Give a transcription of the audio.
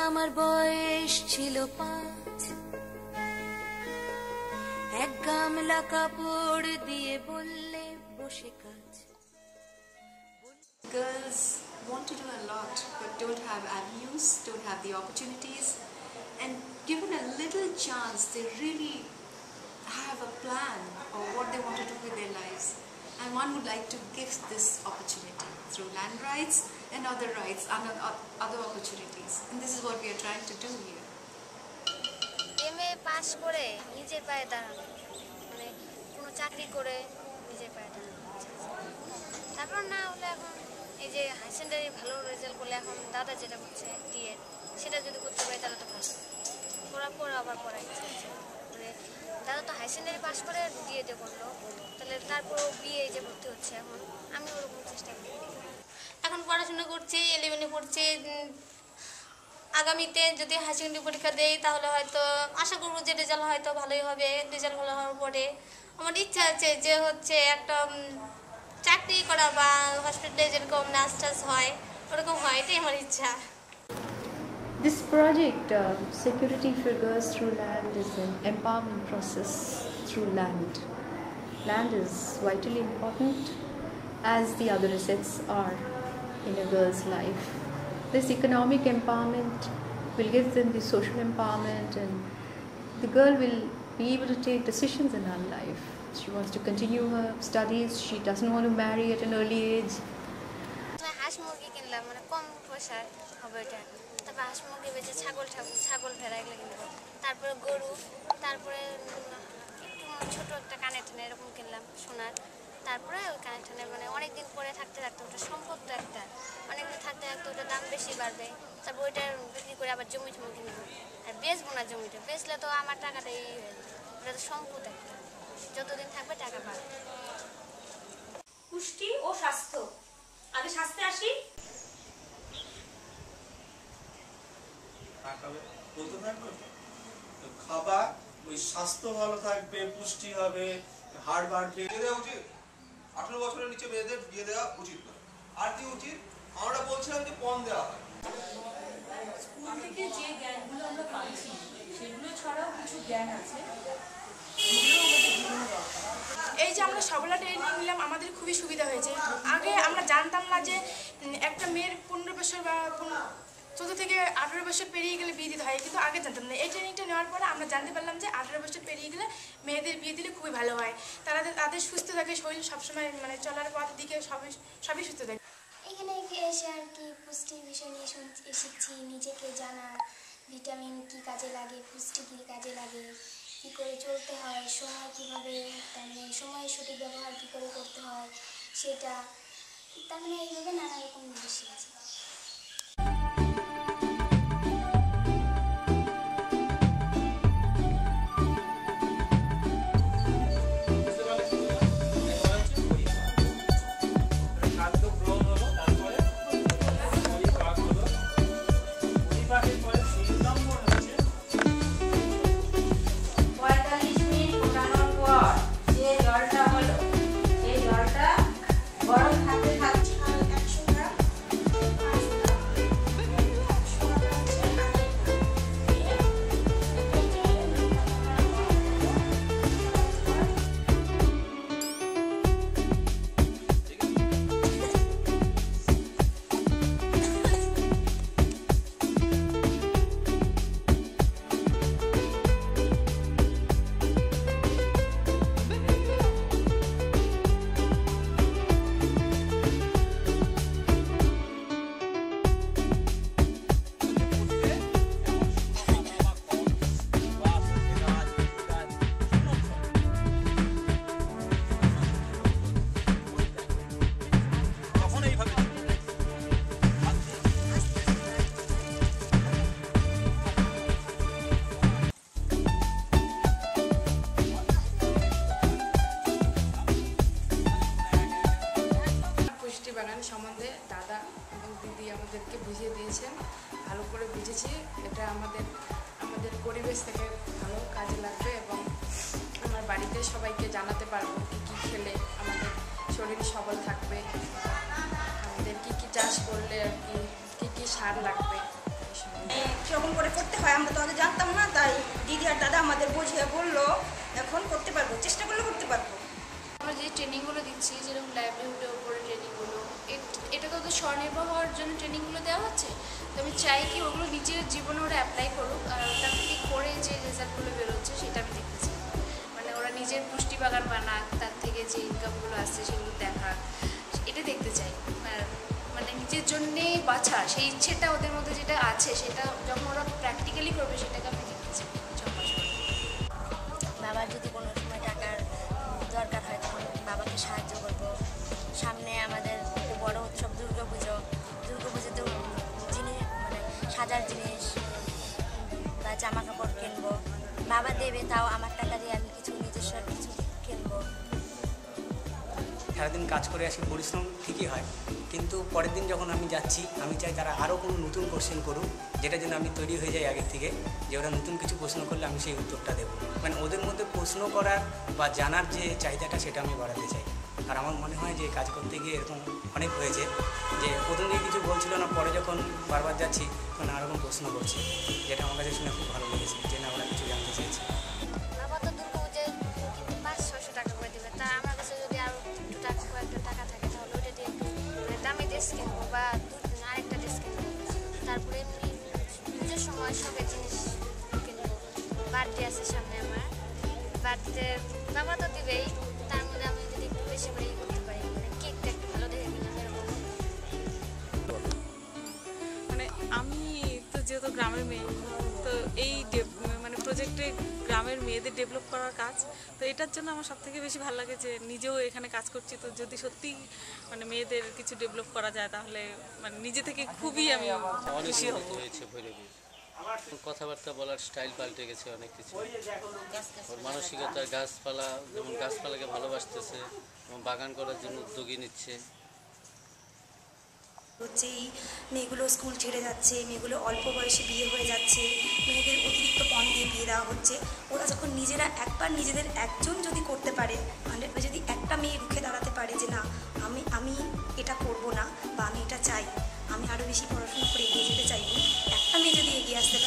আমার বয়স ছিল 5, এক গামলা কাপড় দিয়ে বললে বসে কাজ। Girls want to do a lot but don't have avenues, don't have the opportunities, and given a little chance they really have a plan of what they want to do with their lives, and one would like to give this opportunity through land rights and other rights and other opportunities, and this is what we are trying to do here. MA pass করে নিজের পায়ে দাঁড়ানো, মানে কোনো চাকরি করে নিজের পায়ে দাঁড়ানো, তারপর না হলে এখন এই যে হাই সেকেন্ডারি ভালো রেজাল্ট করলে এখন দাদা যেটা করছে ডিএড, সেটা যদি করতে পারে তাহলে তো ভালো। পড়ার পর আবার পড়া ইচ্ছা আছে, মানে দাদা তো হাই সেকেন্ডারি পাস করে ডিএডে করলো, তাহলে তারপর বিএ যে ভর্তি হচ্ছে, এখন আমি ওরকম চেষ্টা করি। এখন পড়াশোনা করছি, 11-এ পড়ছি। আগামীতে যদি হাই সেকেন্ডারি পরীক্ষা দেই তাহলে হয়তো আশা করবো যে রেজাল্ট হয়তো ভালোই হবে। রেজাল্ট ভালো হওয়ার পরে আমার ইচ্ছা আছে যে হচ্ছে একটা চাকরি করা বা হসপিটালে যেরকম নার্স টার্স হয় ওরকম হয়, এটাই আমার ইচ্ছা। This project, Security for Girls Through Land, is an empowerment process through land. Land is vitally important, as the other assets are in a girl's life. This economic empowerment will give them the social empowerment, and the girl will be able to take decisions in her life. She wants to continue her studies, she doesn't want to marry at an early age. হাঁস মুরগি কিনলাম, মানে কম পয়সা হবে এটা, তারপর হাঁস মুরগি বেঁচে ছাগল ভেড়া এগুলো কিনবো, তারপরে গরু, তারপরে একটু ছোট একটা কানেকশানে এরকম কিনলাম সোনার, তারপরে ওই কানেকশানে মানে অনেকদিন পরে থাকতে থাকতে ওটা সম্পদ তো একটা, অনেকদিন থাকতে থাকতে ওটার দাম বেশি বাড়বে, তারপর ওইটা বিক্রি করে আবার জমি কিনবো, আর বেচবো না, জমিটা বেচলে তো আমার টাকাটাই হয়ে যাবে, ওটা তো সম্পদ একটা, যতদিন থাকবে টাকা বাড়বে। পুষ্টি ও স্বাস্থ্য, আগে স্বাস্থ্যে আসি। খাবার, ওই স্বাস্থ্য ভালো থাকবে, পুষ্টি হবে, হাড় বাড়বে। উচিত 18 বছরের নিচে মেয়েদের বিয়ে দেওয়া উচিত নয়। আর কি উচিত? আমরা বলছিলাম যে পণ দেওয়া হয়। স্কুল থেকে যে জ্ঞানগুলো আমরা পাচ্ছি সেগুলো ছাড়াও কিছু জ্ঞান আছে, এই যে আমরা সবলা ট্রেনিং নিলাম, আমাদের খুবই সুবিধা হয়েছে। আগে আমরা জানতাম না যে একটা মেয়ের 15 বছর বা 14 থেকে 18 বছর পেরিয়ে গেলে বিয়ে দিতে হয়, কিন্তু আগে জানতাম না। এই ট্রেনিংটা নেওয়ার পরে আমরা জানতে পারলাম যে 18 বছর পেরিয়ে গেলে মেয়েদের বিয়ে দিলে খুবই ভালো হয়, তাদের সুস্থ থাকে, শরীর সবসময় মানে চলার পথের দিকে সবই সুস্থ থাকে। এখানে এসে আর কি পুষ্টির বিষয় নিয়ে শিখছি, নিজেকে জানা, ভিটামিন কি কাজে লাগে, পুষ্টি কী কাজে লাগে, কী করে চলতে হয়, সময় কীভাবে, তার মানে সময়ের সঠিক ব্যবহার কী করে করতে হয় সেটা, তার মানে এইভাবে নানা রকম জিনিস শিখছি। সম্বন্ধে দাদা এবং দিদি আমাদেরকে বুঝিয়ে দিয়েছেন, ভালো করে বুঝেছি। এটা আমাদের পরিবেশ থেকে ভালো কাজে লাগবে এবং আমার বাড়িতে সবাইকে জানাতে পারবো কী কী খেলে আমাদের শরীর সবল থাকবে, আমাদের কী কী চাষ করলে আর কি কী কী সার লাগবে। কীরকম করে করতে হয় আমরা তো আগে জানতাম না, তাই দিদি আর দাদা আমাদের বুঝিয়ে বললো, এখন করতে পারবো, চেষ্টা করলে করতে পারবো। আমরা যে ট্রেনিংগুলো দিচ্ছি, যেরকম লাইভলিহুডের উপরে ট্রেনিংগুলো, এটা তো স্বনির্ভর হওয়ার জন্য ট্রেনিংগুলো দেওয়া হচ্ছে। তো আমি চাই কি ওগুলো নিজের জীবনে ওরা অ্যাপ্লাই করুক, আর ওটা থেকে করে যে রেজাল্টগুলো বেরোচ্ছে সেটা আমি দেখতে চাই। মানে ওরা নিজের পুষ্টি বাগান বানাক, তার থেকে যে ইনকামগুলো আসছে সেগুলো দেখা, এটা দেখতে চাই। মানে নিজের জন্যে বাঁচা সেই ইচ্ছেটা ওদের মধ্যে যেটা আছে, সেটা যখন ওরা প্র্যাকটিক্যালি করবে সেটাকে আমি দেখতে চাই। 6 মাস পরে বাবার যদি কোনো সময় টাকার দরকার হয় তখন বাবাকে সাহায্য করব। সামনে আমাদের বড় উৎসব দুর্গাপুজোতেও জিনিস মানে সাজার জিনিস বা জামা কাপড় কিনবো, বাবা দেবে, তাও আমার টাকা দিয়ে আমি কিছু নিজস্ব কিছু কিনবো। সারাদিন কাজ করে আসি, পরিশ্রম ঠিকই হয়, কিন্তু পরের দিন যখন আমি যাচ্ছি আমি চাই তারা আরও কোনো নতুন কোশ্চেন করুক, যেটা যেন আমি তৈরি হয়ে যাই আগের থেকে, যে ওরা নতুন কিছু প্রশ্ন করলে আমি সেই উত্তরটা দেবো। মানে ওদের মধ্যে প্রশ্ন করার বা জানার যে চাহিদাটা সেটা আমি বাড়াতে চাই। আর আমার মনে হয় যে কাজ করতে গিয়ে এরকম অনেক হয়েছে যে প্রথম দিকে কিছু বলছিল না, পরে যখন বারবার যাচ্ছি তখন আরকম প্রশ্ন করছে, যেটা আমার কাছে শুনে খুব ভালো লেগেছে, যে না ওরা কিছু জানতে চাইছে। বাবা তো দুর্গাপুজোয় কিন্তু 500-600 টাকা করে দেবে, তা আমার কাছে যদি আরও একটু কয়েকটা টাকা থাকে তাহলে ওটা দিয়ে একটু মানে দামি ড্রেস কিনবো বা আরেকটা ড্রেস কিনবো। তারপরে এমনি পুজোর সময় সবের জিনিস কিনবো। বার্থডে আছে সামনে আমার, বার্থডে বাবা তো দিবেই, তার মধ্যে আমি যদি একটু বেশি করে করতে পারি, মানে কেকটা একটু ভালো দেখে কিনলাম এরকম। মানে আমি তো যেহেতু গ্রামের মেয়ে, তো এই মানে প্রজেক্টে গ্রামের মেয়েদের ডেভেলপ করার কাজ, তো এটার জন্য আমার সবথেকে বেশি ভালো লাগে যে নিজেও এখানে কাজ করছি। তো যদি সত্যি মানে মেয়েদের কিছু ডেভেলপ করা যায় তাহলে মানে নিজে থেকে খুবই আমি খুশি হব। কথাবার্তা বলার স্টাইল পাল্টে গেছে অনেক কিছু, ওর মানসিকতা, গাছপালা, যেমন গাছপালাকে ভালোবাসতেছে এবং বাগান করার জন্য উদ্যোগী নিচ্ছে। হচ্ছে এই মেয়েগুলো স্কুল ছেড়ে যাচ্ছে, মেয়েগুলো অল্প বয়সে বিয়ে হয়ে যাচ্ছে, মেয়েদের অতিরিক্ত পণ দিয়ে বিয়ে দেওয়া হচ্ছে। ওরা যখন নিজেরা একবার নিজেদের একজন যদি করতে পারে, মানে যদি একটা মেয়ে রুখে দাঁড়াতে পারে যে না আমি এটা করব না বা আমি এটা চাই, আমি আরও বেশি পড়াশোনা করে এগিয়ে যেতে চাইব, একটা মেয়ে যদি এগিয়ে আসতে পারে